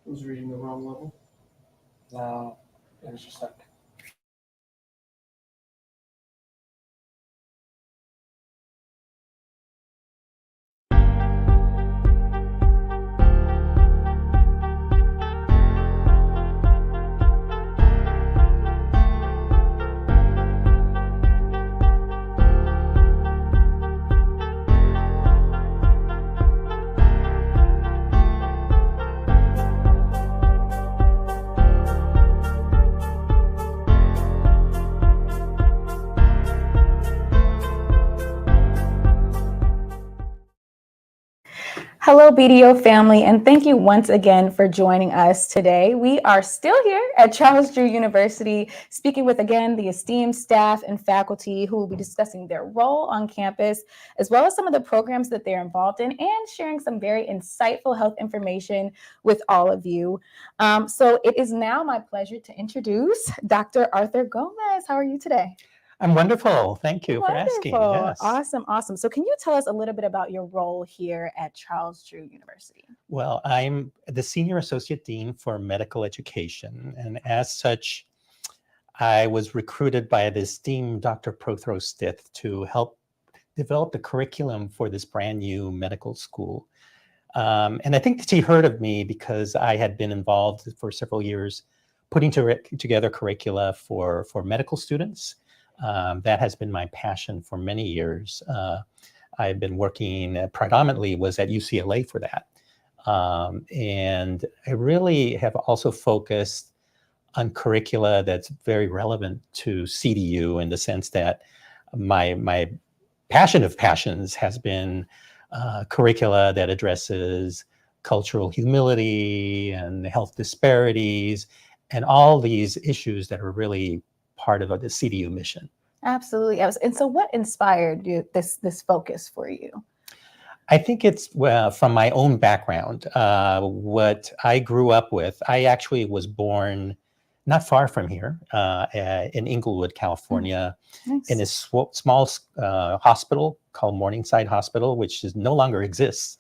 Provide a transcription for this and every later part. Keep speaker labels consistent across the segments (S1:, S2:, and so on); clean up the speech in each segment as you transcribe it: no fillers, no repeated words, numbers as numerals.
S1: Was reading the wrong level?
S2: No, it was just like
S3: Hello, BDO family, and thank you once again for joining us today. We are still here at Charles Drew University, speaking with, again, the esteemed staff and faculty who will be discussing their role on campus, as well as some of the programs that they're involved in, and sharing some very insightful health information with all of you. So it is now my pleasure to introduce Dr. Arthur Gomez. How are you today?
S4: I'm wonderful. Thank you for asking. Yes.
S3: Awesome, awesome. So can you tell us a little bit about your role here at Charles Drew University?
S4: Well, I'm the Senior Associate Dean for Medical Education. And as such, I was recruited by the esteemed Dr. Prothro Stith to help develop the curriculum for this brand new medical school. And I think that she heard of me because I had been involved for several years putting together curricula for medical students. That has been my passion for many years. I've been working predominantly was at UCLA for that. And I really have also focused on curricula that's very relevant to CDU in the sense that my passion of passions has been curricula that addresses cultural humility and health disparities and all these issues that are really part of the CDU mission.
S3: Absolutely. And so what inspired you, this focus for you?
S4: I think it's from my own background, what I grew up with. I actually was born not far from here in Inglewood, California,
S3: Nice.
S4: in a small hospital called Morningside Hospital, which no longer exists.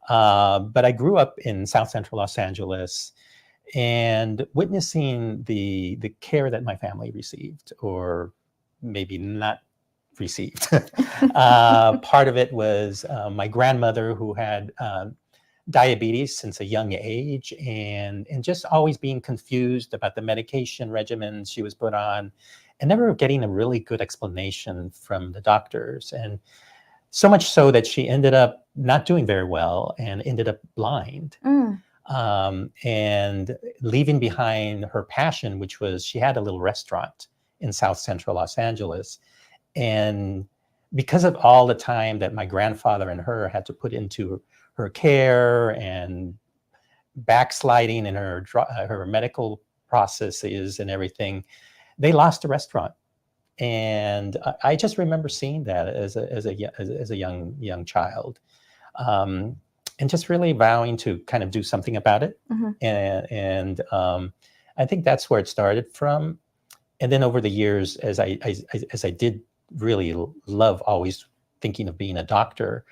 S4: But I grew up in South Central Los Angeles and witnessing the care that my family received, or maybe not received. Part of it was my grandmother, who had diabetes since a young age, and just always being confused about the medication regimens she was put on, and never getting a really good explanation from the doctors. And so much so that she ended up not doing very well and ended up blind. And leaving behind her passion, which was she had a little restaurant in South Central Los Angeles. And because of all the time that my grandfather and her had to put into her care and backsliding in her medical processes and everything, they lost the restaurant. And I just remember seeing that as a young child. And just really vowing to kind of do something about it. And I think that's where it started from. And then over the years, as I did really love always thinking of being a doctor,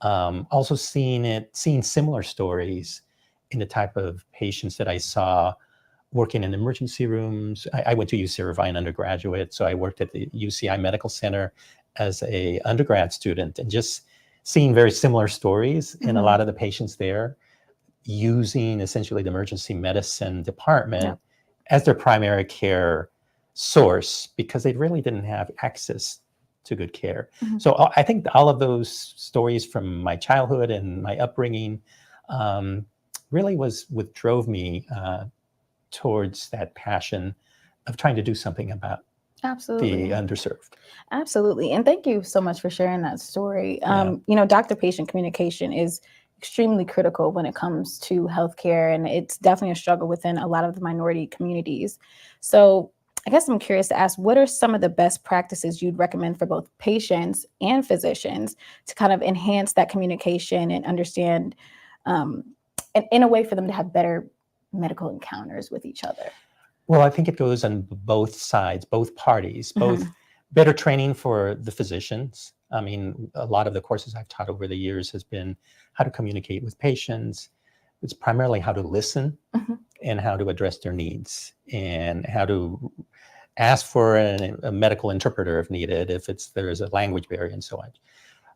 S4: also seeing similar stories in the type of patients that I saw working in emergency rooms. I went to UC Irvine undergraduate, so I worked at the UCI Medical Center as a undergrad student, and just seeing very similar stories in a lot of the patients there, using essentially the emergency medicine department as their primary care source, because they really didn't have access to good care. So I think all of those stories from my childhood and my upbringing really was what drove me towards that passion of trying to do something about
S3: Absolutely.
S4: the underserved.
S3: Absolutely. And thank you so much for sharing that story. Doctor-patient communication is extremely critical when it comes to healthcare, and it's definitely a struggle within a lot of the minority communities. So I guess I'm curious to ask, what are some of the best practices you'd recommend for both patients and physicians to kind of enhance that communication and understand, and in a way for them to have better medical encounters with each other?
S4: Well, I think it goes on both sides, both parties, both better training for the physicians I mean, a lot of the courses I've taught over the years has been how to communicate with patients. It's primarily how to listen
S3: Mhm.
S4: and how to address their needs and how to ask for a medical interpreter if needed, if there's a language barrier and so on.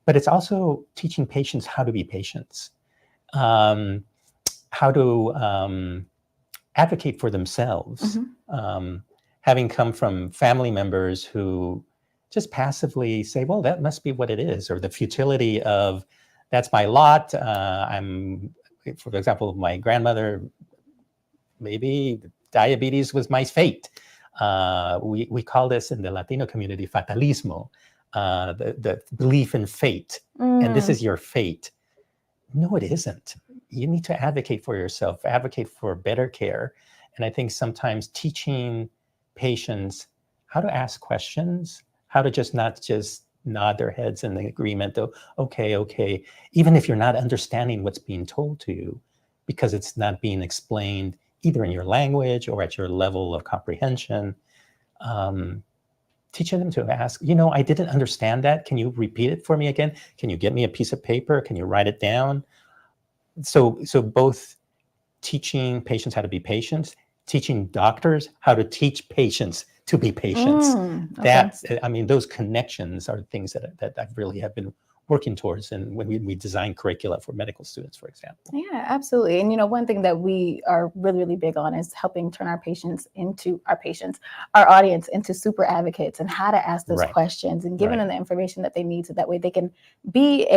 S4: But it's also teaching patients how to be patients, how to advocate for themselves. Having come from family members who just passively say, well, that must be what it is, or the futility of, that's my lot. For example, my grandmother, maybe diabetes was my fate. We call this in the Latino community fatalismo, the belief in fate. And this is your fate. No, it isn't. You need to advocate for yourself, advocate for better care. And I think sometimes teaching patients how to ask questions, how to not just nod their heads in agreement, okay, even if you're not understanding what's being told to you, because it's not being explained either in your language or at your level of comprehension. Teaching them to ask, I didn't understand that. Can you repeat it for me again? Can you get me a piece of paper? Can you write it down? So both teaching patients how to be patients, teaching doctors how to teach patients to be patients. Those connections are things that I really have been working towards, and when we design curricula for medical students, for example.
S3: Yeah, absolutely. And one thing that we are really, really big on is helping turn our audience into super advocates, and how to ask those questions and giving them the information that they need, so that way they can be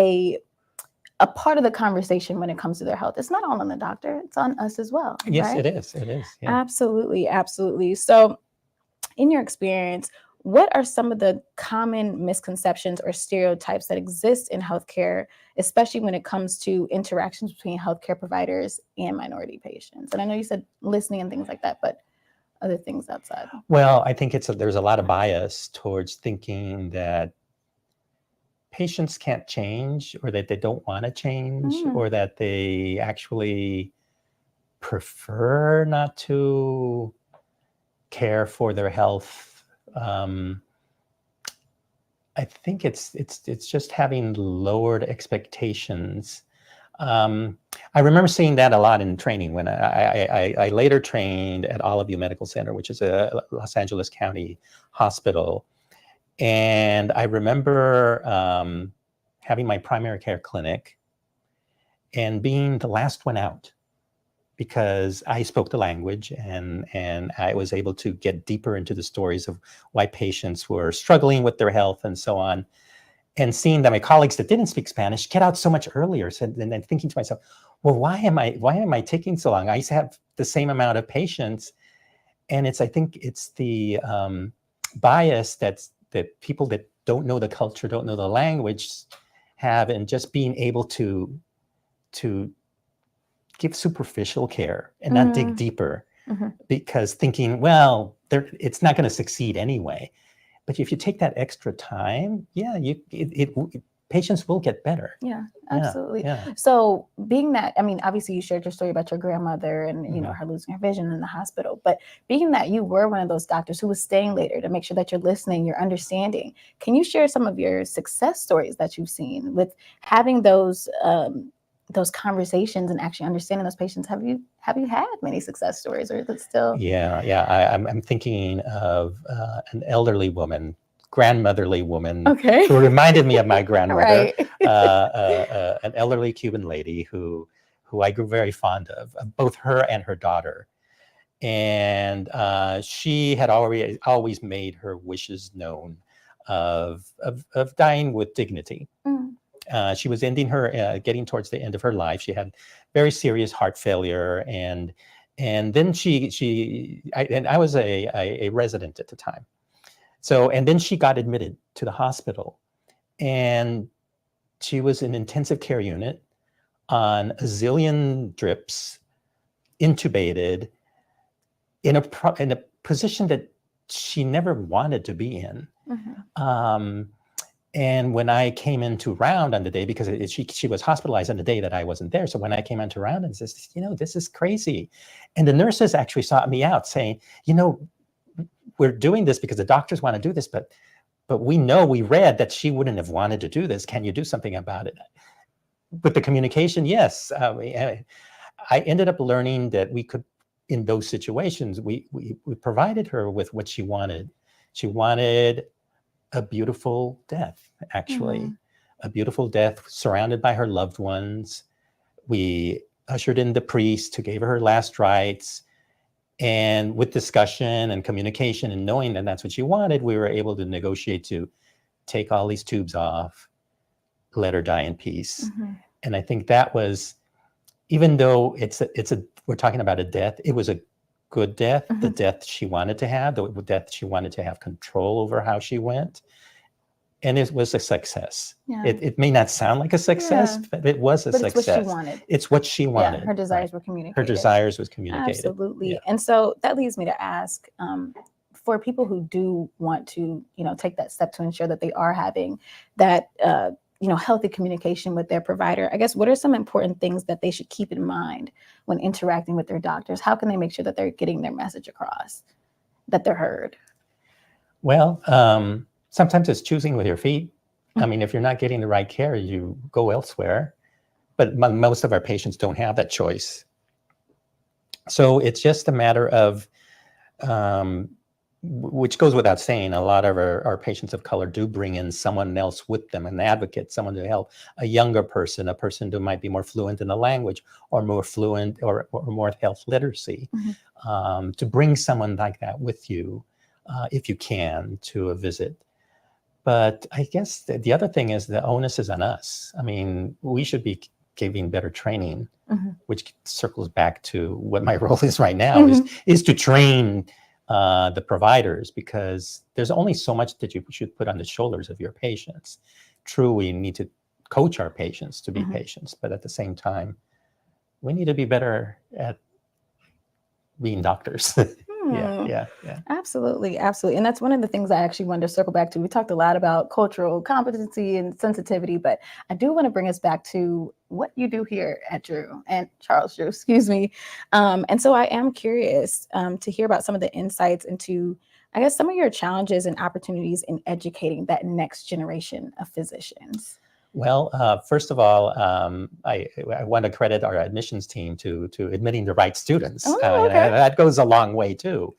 S3: a part of the conversation when it comes to their health. It's not all on the doctor, it's on us as well.
S4: Yes,
S3: right?
S4: It is. Yeah.
S3: Absolutely. So in your experience, what are some of the common misconceptions or stereotypes that exist in healthcare, especially when it comes to interactions between healthcare providers and minority patients? And I know you said listening and things like that, but other things outside.
S4: Well, I think there's a lot of bias towards thinking that patients can't change, or that they don't want to change, or that they actually prefer not to care for their health. I think it's just having lowered expectations. I remember seeing that a lot in training when I later trained at Olive View Medical Center, which is a Los Angeles County hospital. And I remember having my primary care clinic and being the last one out, because I spoke the language and I was able to get deeper into the stories of why patients were struggling with their health and so on. And seeing that my colleagues that didn't speak Spanish get out so much earlier, and then thinking to myself, well, why am I taking so long? I used to have the same amount of patients. And I think it's the bias that people that don't know the culture, don't know the language have, and just being able to give superficial care and not dig deeper, because thinking, well, it's not going to succeed anyway. But if you take that extra time, patients will get better.
S3: Yeah, absolutely.
S4: Yeah.
S3: So being that, obviously you shared your story about your grandmother and, her losing her vision in the hospital, but being that you were one of those doctors who was staying later to make sure that you're listening, you're understanding, can you share some of your success stories that you've seen with having those conversations and actually understanding those patients? Have you had many success stories, or is it still?
S4: Yeah. I'm thinking of an elderly woman, grandmotherly woman, who reminded me of my grandmother, an elderly Cuban lady who I grew very fond of, both her and her daughter. And she had always made her wishes known of dying with dignity. She was getting towards the end of her life. She had very serious heart failure, and then I was a resident at the time. So, and then she got admitted to the hospital, and she was in intensive care unit on a zillion drips, intubated, in a position that she never wanted to be in. And when I came into round on the day, because she was hospitalized on the day that I wasn't there. So when I came into round and says, this is crazy. And the nurses actually sought me out saying, we're doing this because the doctors want to do this, but but we read that she wouldn't have wanted to do this. Can you do something about it? With the communication, yes. I ended up learning that we could, in those situations, we provided her with what she wanted. She wanted a beautiful death, actually, a beautiful death surrounded by her loved ones. We ushered in the priest who gave her her last rites. And with discussion and communication and knowing that that's what she wanted, we were able to negotiate to take all these tubes off, let her die in peace. And I think that was, even though we're talking about a death, it was a good death, the death she wanted to have, the death she wanted to have control over how she went. And it was a success.
S3: Yeah.
S4: It may not sound like a success, but it was a
S3: But
S4: success.
S3: it's what she wanted.
S4: It's what she wanted.
S3: Yeah, her desires were
S4: Her
S3: communicated.
S4: desires was communicated.
S3: Absolutely.
S4: Yeah.
S3: And so that leads me to ask, for people who do want to, take that step to ensure that they are having that, healthy communication with their provider, I guess, what are some important things that they should keep in mind when interacting with their doctors? How can they make sure that they're getting their message across, that they're heard?
S4: Well, sometimes it's choosing with your feet. I mean, if you're not getting the right care, you go elsewhere. But most of our patients don't have that choice. So it's just a matter of, which goes without saying, a lot of our patients of color do bring in someone else with them, an advocate, someone to help, a younger person, a person who might be more fluent in the language or more fluent or more health literacy, to bring someone like that with you, if you can, to a visit. But I guess the other thing is the onus is on us. I mean, we should be giving better training, which circles back to what my role is right now, is to train the providers, because there's only so much that you should put on the shoulders of your patients. True, we need to coach our patients to be patients, but at the same time, we need to be better at being doctors. Yeah.
S3: Absolutely. And that's one of the things I actually wanted to circle back to. We talked a lot about cultural competency and sensitivity, but I do want to bring us back to what you do here at Drew and Charles Drew, excuse me. And so I am curious to hear about some of the insights into, I guess, some of your challenges and opportunities in educating that next generation of physicians.
S4: Well, first of all, I want to credit our admissions team to admitting the right students.
S3: Okay.
S4: That goes a long way too.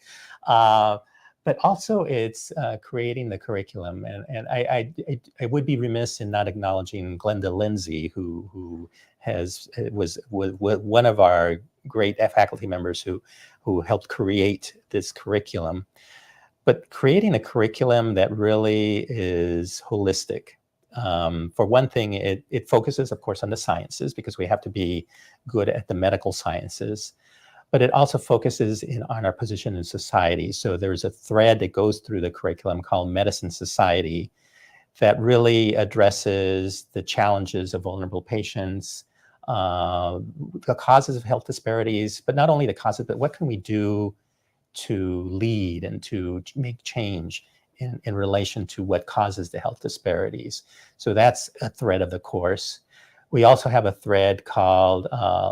S4: But also it's creating the curriculum. And I would be remiss in not acknowledging Glenda Lindsay, who was one of our great faculty members who helped create this curriculum. But creating a curriculum that really is holistic. For one thing, it focuses, of course, on the sciences, because we have to be good at the medical sciences, but it also focuses on our position in society. So there's a thread that goes through the curriculum called Medicine Society that really addresses the challenges of vulnerable patients, the causes of health disparities, but not only the causes, but what can we do to lead and to make change in relation to what causes the health disparities. So that's a thread of the course. We also have a thread called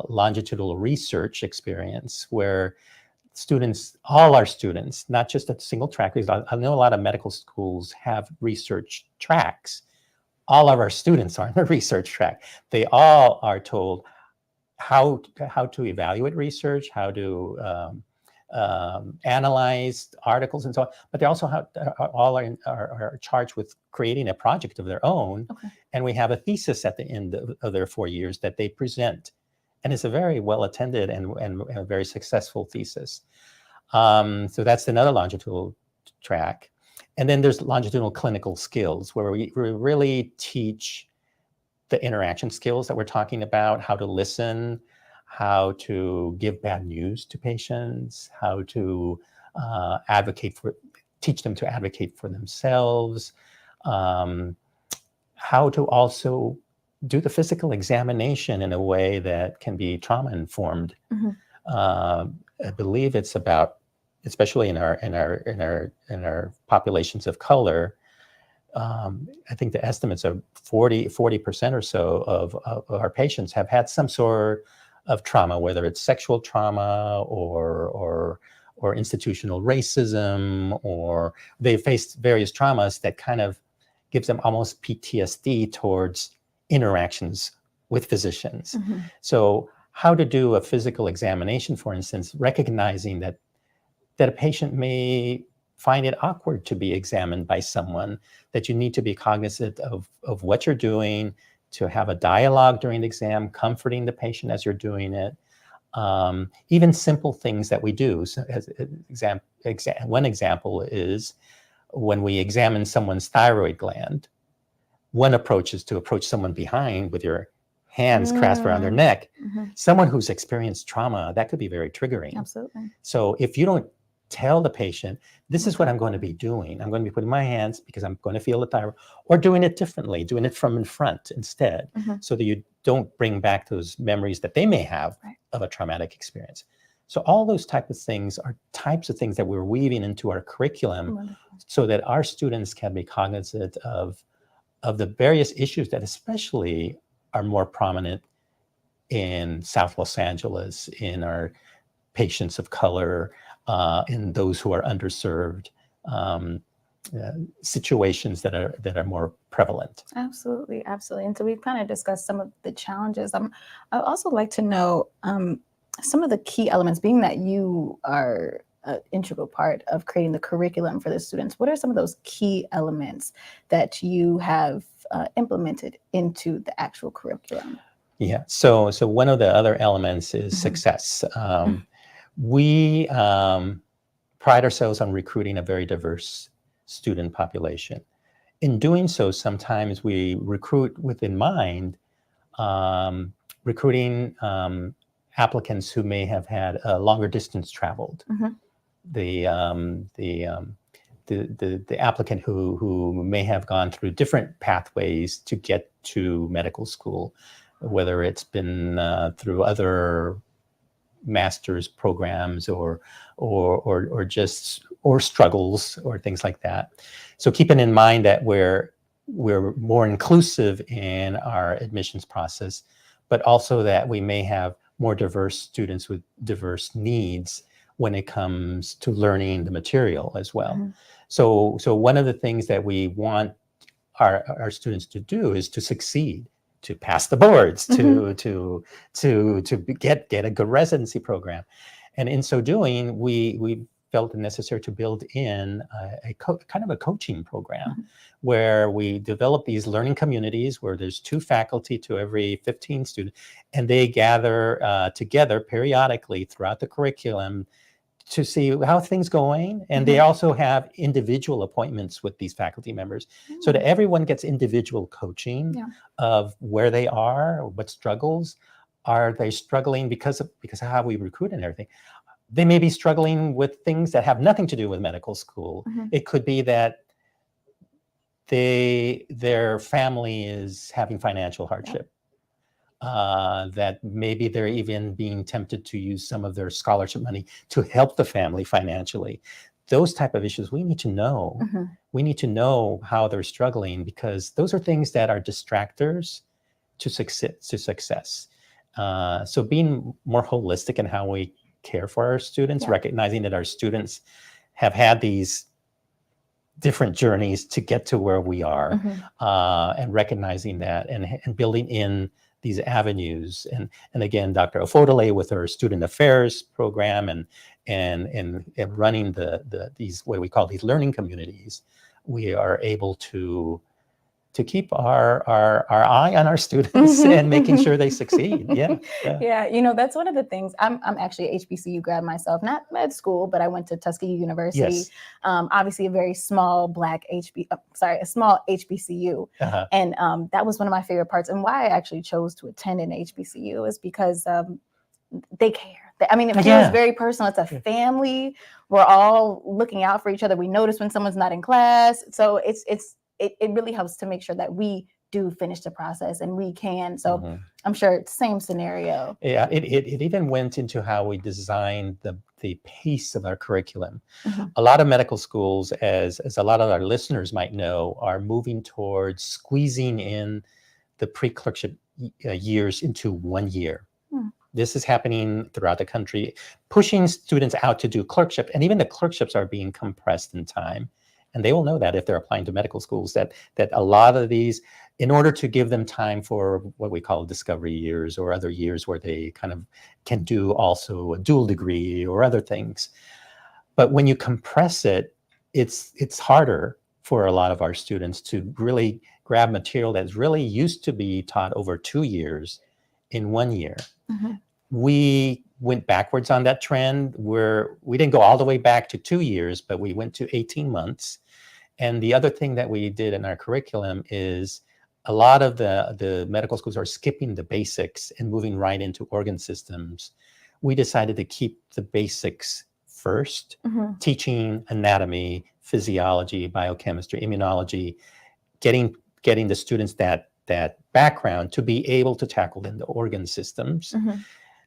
S4: longitudinal research experience, where students, all our students, not just a single track, because I know a lot of medical schools have research tracks. All of our students are in the research track. They all are told how to evaluate research, how to analyze articles and so on, but they also are charged with creating a project of their own.
S3: Okay.
S4: And we have a thesis at the end of their 4 years that they present. And it's a very well attended and a very successful thesis. So that's another longitudinal track. And then there's longitudinal clinical skills, where we really teach the interaction skills that we're talking about, how to listen, how to give bad news to patients, how to teach them to advocate for themselves, how to also do the physical examination in a way that can be trauma informed. I believe it's about, especially in our populations of color, I think the estimates are 40% or so of our patients have had some sort of trauma, whether it's sexual trauma or or institutional racism, or they faced various traumas that kind of gives them almost PTSD towards interactions with physicians. So how to do a physical examination, for instance, recognizing that a patient may find it awkward to be examined by someone, that you need to be cognizant of what you're doing, to have a dialogue during the exam, comforting the patient as you're doing it. Even simple things that we do. So as one example is when we examine someone's thyroid gland, one approach is to approach someone behind with your hands clasped around their neck. Someone who's experienced trauma, that could be very triggering.
S3: Absolutely.
S4: So if you don't tell the patient, this is what I'm going to be doing. I'm going to be putting my hands because I'm going to feel the thyroid, or doing it differently, doing it from in front instead, so that you don't bring back those memories that they may have of a traumatic experience. So all those type of things are types of things that we're weaving into our curriculum so that our students can be cognizant of the various issues that especially are more prominent in South Los Angeles, in our patients of color, in those who are underserved, situations that are more prevalent.
S3: Absolutely. And so we've kind of discussed some of the challenges. I'd also like to know some of the key elements, being that you are an integral part of creating the curriculum for the students. What are some of those key elements that you have implemented into the actual curriculum?
S4: Yeah. So one of the other elements is success. We pride ourselves on recruiting a very diverse student population. In doing so, sometimes we recruit with in mind recruiting applicants who may have had a longer distance traveled. The applicant who may have gone through different pathways to get to medical school, whether it's been through other master's programs or struggles or things like that. So keeping in mind that we're more inclusive in our admissions process, but also that we may have more diverse students with diverse needs when it comes to learning the material as well. So one of the things that we want our students to do is to succeed, to pass the boards, to get a good residency program. And in so doing, we felt it necessary to build in kind of a coaching program where we develop these learning communities where there's 2 faculty to every 15 students, and they gather together periodically throughout the curriculum to see how things going. And they also have individual appointments with these faculty members so that everyone gets individual coaching of where they are, what struggles. Are they struggling because of how we recruit and everything? They may be struggling with things that have nothing to do with medical school. It could be that their family is having financial hardship. That maybe they're even being tempted to use some of their scholarship money to help the family financially. Those type of issues we need to know. We need to know how they're struggling, because those are things that are distractors to success. So being more holistic in how we care for our students, recognizing that our students have had these different journeys to get to where we are, and recognizing that and building in these avenues. And again, Dr. Ofodole with her student affairs program and running these, what we call these learning communities, we are able to keep our eye on our students and making sure they succeed.
S3: Yeah, you know, that's one of the things. I'm actually a HBCU grad myself, not med school, but I went to Tuskegee University. Obviously a very small a small HBCU. And that was one of my favorite parts, and why I actually chose to attend an HBCU is because they care. I mean, it feels very personal. It's a family. We're all looking out for each other. We notice when someone's not in class. So it really helps to make sure that we do finish the process and we can. So I'm sure it's the same scenario.
S4: Yeah, it even went into how we designed the pace of our curriculum. A lot of medical schools, as a lot of our listeners might know, are moving towards squeezing in the pre-clerkship years into 1 year. This is happening throughout the country, pushing students out to do clerkship, and even the clerkships are being compressed in time. And they will know that if they're applying to medical schools, that a lot of these, in order to give them time for what we call discovery years or other years where they kind of can do also a dual degree or other things. But when you compress it, it's harder for a lot of our students to really grab material that's really used to be taught over 2 years in 1 year. We went backwards on that trend where we didn't go all the way back to 2 years, but we went to 18 months. And the other thing that we did in our curriculum is a lot of the medical schools are skipping the basics and moving right into organ systems. We decided to keep the basics first, teaching anatomy, physiology, biochemistry, immunology, getting the students that background to be able to tackle in the organ systems.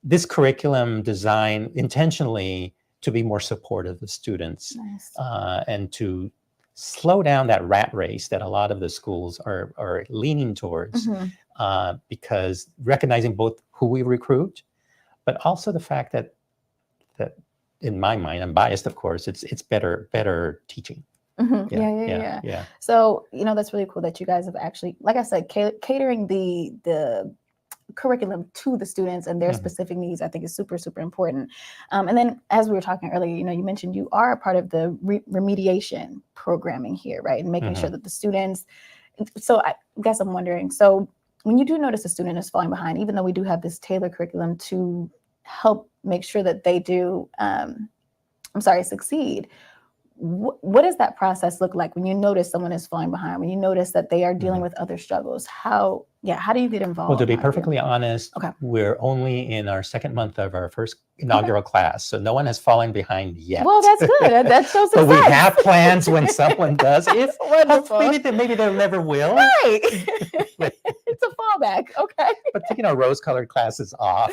S4: This curriculum designed intentionally to be more supportive of students.
S3: Nice.
S4: And to slow down that rat race that a lot of the schools are leaning towards, because recognizing both who we recruit, but also the fact that in my mind, I'm biased, of course, it's better teaching.
S3: Yeah. So, that's really cool that you guys have actually, like I said, catering the curriculum to the students and their specific needs, I think is super, super important. And then as we were talking earlier, you mentioned you are a part of the remediation programming here, right? And making sure that the students, so I guess I'm wondering, so when you do notice a student is falling behind, even though we do have this tailored curriculum to help make sure that they do, succeed, what does that process look like when you notice someone is falling behind, when you notice that they are dealing with other struggles? How do you get involved?
S4: Well, to be perfectly honest, we're only in our second month of our first inaugural class, so no one has fallen behind yet.
S3: Well, that's good. That shows success.
S4: But we have plans when someone does. If
S3: Wonderful.
S4: maybe they never will.
S3: Right. It's a fallback. Okay.
S4: But taking our rose-colored classes off,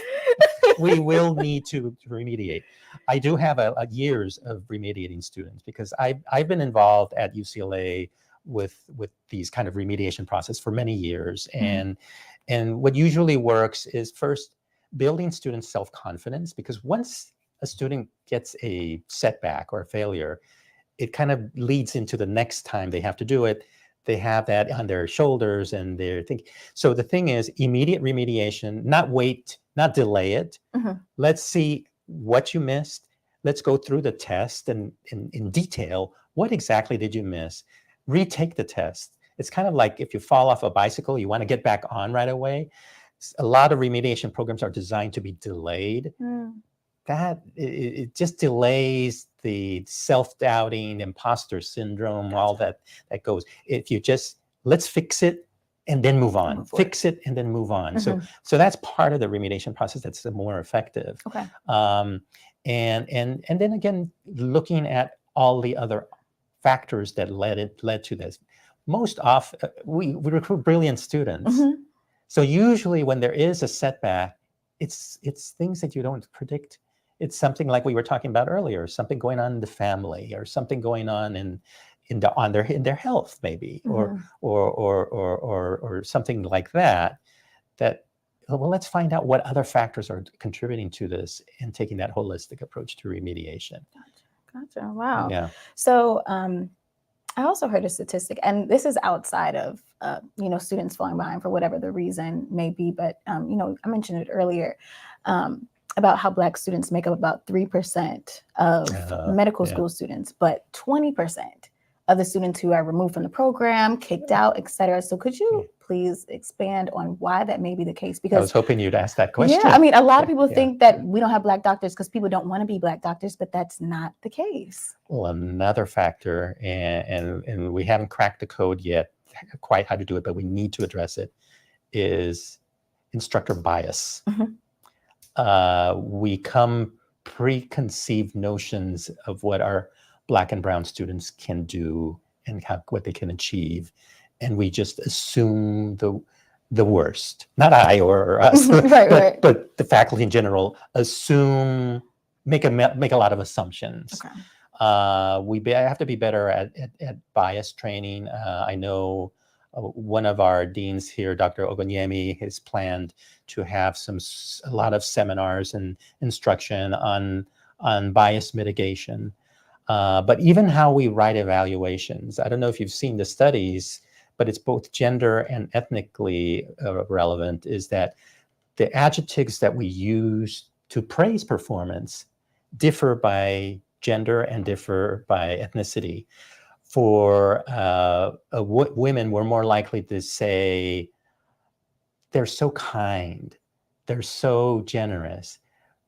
S4: we will need to remediate. I do have a years of remediating students because I've been involved at UCLA with these kind of remediation process for many years. And what usually works is first building students' self-confidence, because once a student gets a setback or a failure, it kind of leads into the next time they have to do it. They have that on their shoulders and they're thinking. So the thing is immediate remediation, not wait, not delay it. Let's see what you missed. Let's go through the test and in detail, what exactly did you miss? Retake the test. It's kind of like if you fall off a bicycle, you want to get back on right away. A lot of remediation programs are designed to be delayed. That it just delays the self-doubting, imposter syndrome, all that goes. If you just, let's fix it and then move on. Fix it and then move on. So that's part of the remediation process that's more effective.
S3: Okay.
S4: And then again, looking at all the other factors that led to this. Most often, we recruit brilliant students. So usually when there is a setback, it's things that you don't predict. It's something like we were talking about earlier, something going on in the family, or something going on in their health, maybe, or something like that. Well, let's find out what other factors are contributing to this and taking that holistic approach to remediation.
S3: Gotcha. Wow.
S4: Yeah.
S3: So I also heard a statistic, and this is outside of students falling behind for whatever the reason may be, but I mentioned it earlier about how Black students make up about 3% of medical school students, but 20% of the students who are removed from the program, kicked out, et cetera. So could you please expand on why that may be the case? Because
S4: I was hoping you'd ask that question.
S3: Yeah, I mean, a lot of people think that we don't have Black doctors because people don't want to be Black doctors, but that's not the case.
S4: Well, another factor, and we haven't cracked the code yet, quite how to do it, but we need to address it, is instructor bias. We come preconceived notions of what our Black and brown students can do and what they can achieve. And we just assume the worst. Not I or us,
S3: right.
S4: but the faculty in general make a lot of assumptions.
S3: Okay.
S4: We have to be better at bias training. I know one of our deans here, Dr. Ogonyemi, has planned to have a lot of seminars and instruction on bias mitigation. But even how we write evaluations, I don't know if you've seen the studies, but it's both gender and ethnically relevant, is that the adjectives that we use to praise performance differ by gender and differ by ethnicity. For women, we're more likely to say, they're so kind, they're so generous,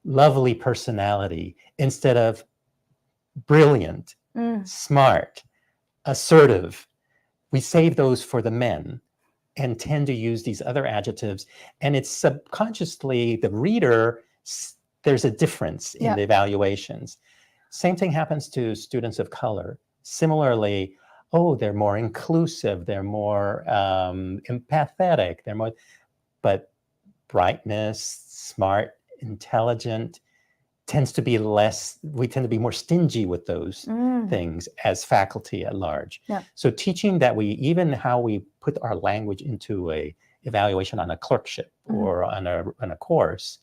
S4: lovely personality, instead of brilliant, smart, assertive. We save those for the men and tend to use these other adjectives. And it's subconsciously, the reader, there's a difference in the evaluations. Same thing happens to students of color. Similarly, oh, they're more inclusive, they're more empathetic, they're more, but brightness, smart, intelligent, tends to be less, we tend to be more stingy with those things as faculty at large.
S3: Yeah.
S4: So teaching that even how we put our language into a evaluation on a clerkship or on a course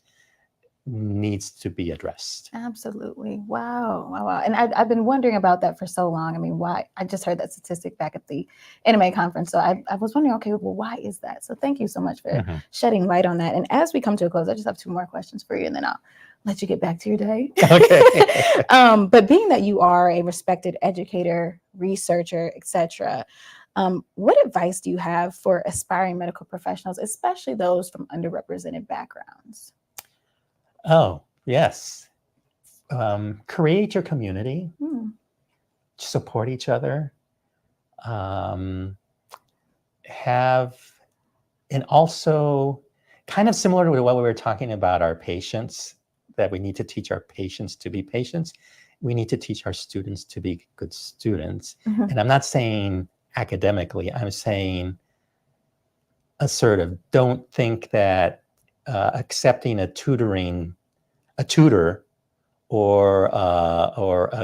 S4: needs to be addressed.
S3: Absolutely. Wow. Wow. Wow. And I've been wondering about that for so long. I mean, why? I just heard that statistic back at the anime conference. So I was wondering, okay, well, why is that? So thank you so much for shedding light on that. And as we come to a close, I just have 2 more questions for you, and then I'll let you get back to your day.
S4: Okay.
S3: But being that you are a respected educator, researcher, etc., what advice do you have for aspiring medical professionals, especially those from underrepresented backgrounds?
S4: Oh, yes. Create your community, support each other, and also kind of similar to what we were talking about our patients, that we need to teach our patients to be patients. We need to teach our students to be good students. And I'm not saying academically, I'm saying assertive. Don't think that accepting a tutor or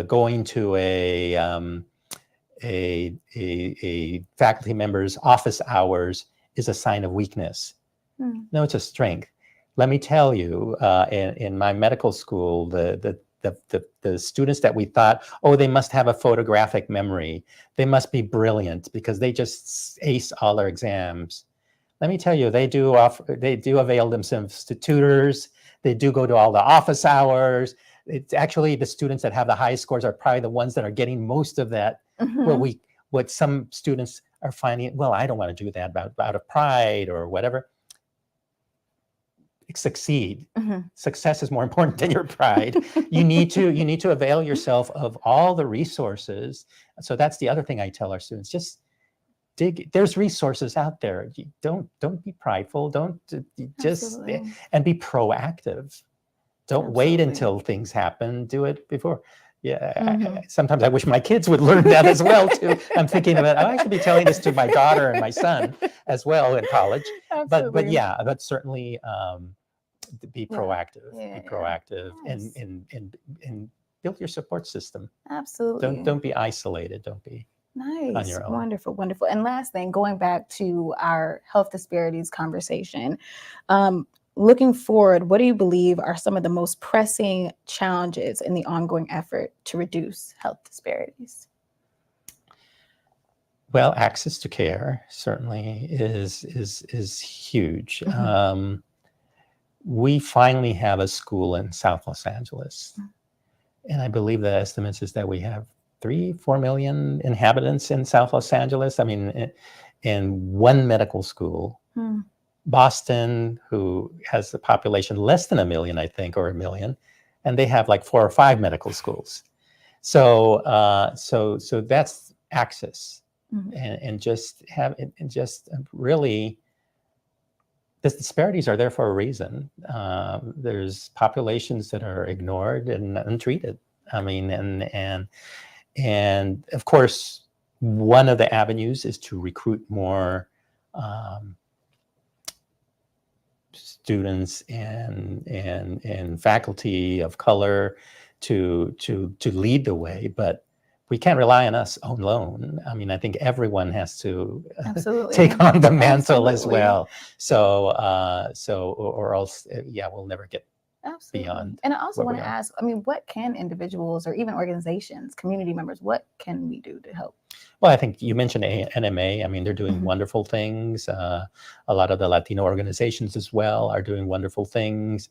S4: going to a faculty member's office hours is a sign of weakness. No, it's a strength. Let me tell you, in my medical school, the students that we thought, oh, they must have a photographic memory, they must be brilliant because they just ace all their exams. Let me tell you, they do avail themselves to tutors. They do go to all the office hours. It's actually the students that have the highest scores are probably the ones that are getting most of that. What some students are finding, well, I don't want to do that out of pride or whatever. Succeed. Success is more important than your pride. You need to avail yourself of all the resources. So that's the other thing I tell our students: just there's resources out there. Don't be prideful. Don't just and be proactive. Don't wait until things happen. Do it before. Yeah. Sometimes I wish my kids would learn that as well too. I'm thinking about, I should be telling this to my daughter and my son as well in college. But certainly be proactive. Be proactive and build your support system.
S3: Absolutely.
S4: Don't be isolated. Don't be on your own.
S3: Wonderful, wonderful. And last thing, going back to our health disparities conversation, looking forward, what do you believe are some of the most pressing challenges in the ongoing effort to reduce health disparities?
S4: Well, access to care certainly is huge. We finally have a school in South Los Angeles, and I believe the estimates is that we have 3-4 million inhabitants in South Los Angeles. I mean, in one medical school. Boston, who has a population less than 1 million, I think, or 1 million, and they have like 4 or 5 medical schools. So that's access, and just really, the disparities are there for a reason. There's populations that are ignored and untreated. I mean, and of course, one of the avenues is to recruit more students and faculty of color to lead the way, but we can't rely on us alone. I mean, I think everyone has to
S3: Absolutely.
S4: take on the mantle as
S3: Absolutely.
S4: well. Or else, yeah, we'll never get
S3: Absolutely.
S4: beyond
S3: And I also
S4: where
S3: want
S4: we
S3: to
S4: are.
S3: ask, I mean, what can individuals or even organizations, community members, what can we do to help?
S4: Well, I think you mentioned NMA. I mean, they're doing
S3: Mhm.
S4: wonderful things. A lot of the Latino organizations as well are doing wonderful things.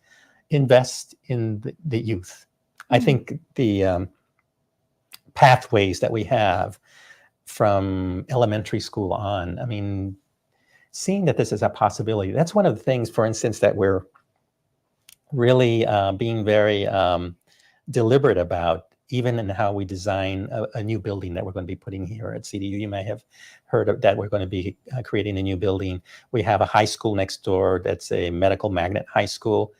S4: Invest in the youth. I
S3: Mhm.
S4: think the pathways that we have from elementary school on, I mean, seeing that this is a possibility, that's one of the things, for instance, that we're really being very deliberate about, even in how we design a new building that we're going to be putting here at CDU. You may have heard of that. We're going to be creating a new building. We have a high school next door that's a medical magnet high school.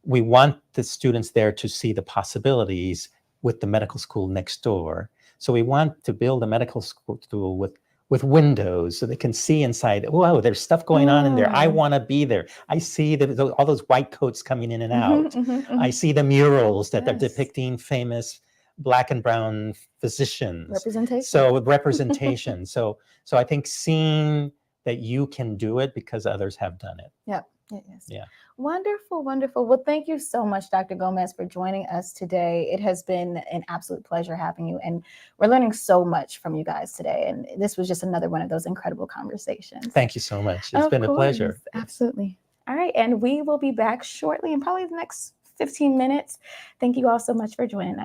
S4: We want the students there to see the possibilities with the medical school next door. So we want to build a medical school with windows so they can see inside. Whoa, there's stuff going on in there. I
S3: Mm.
S4: want to be there. I see all those white coats coming in and
S3: Mhm,
S4: out.
S3: mhm,
S4: I
S3: mhm.
S4: see the murals that they're
S3: Yes.
S4: depicting famous Black and brown physicians.
S3: Representation.
S4: So representation. So I think seeing that you can do it because others have done it.
S3: Yep. It is.
S4: Yeah.
S3: Wonderful, wonderful. Well, thank you so much, Dr. Gomez, for joining us today. It has been an absolute pleasure having you, and we're learning so much from you guys today. And this was just another one of those incredible conversations.
S4: Thank you so much. It's
S3: Of
S4: been a pleasure.
S3: course, absolutely. All right, and we will be back shortly in probably the next 15 minutes. Thank you all so much for joining us.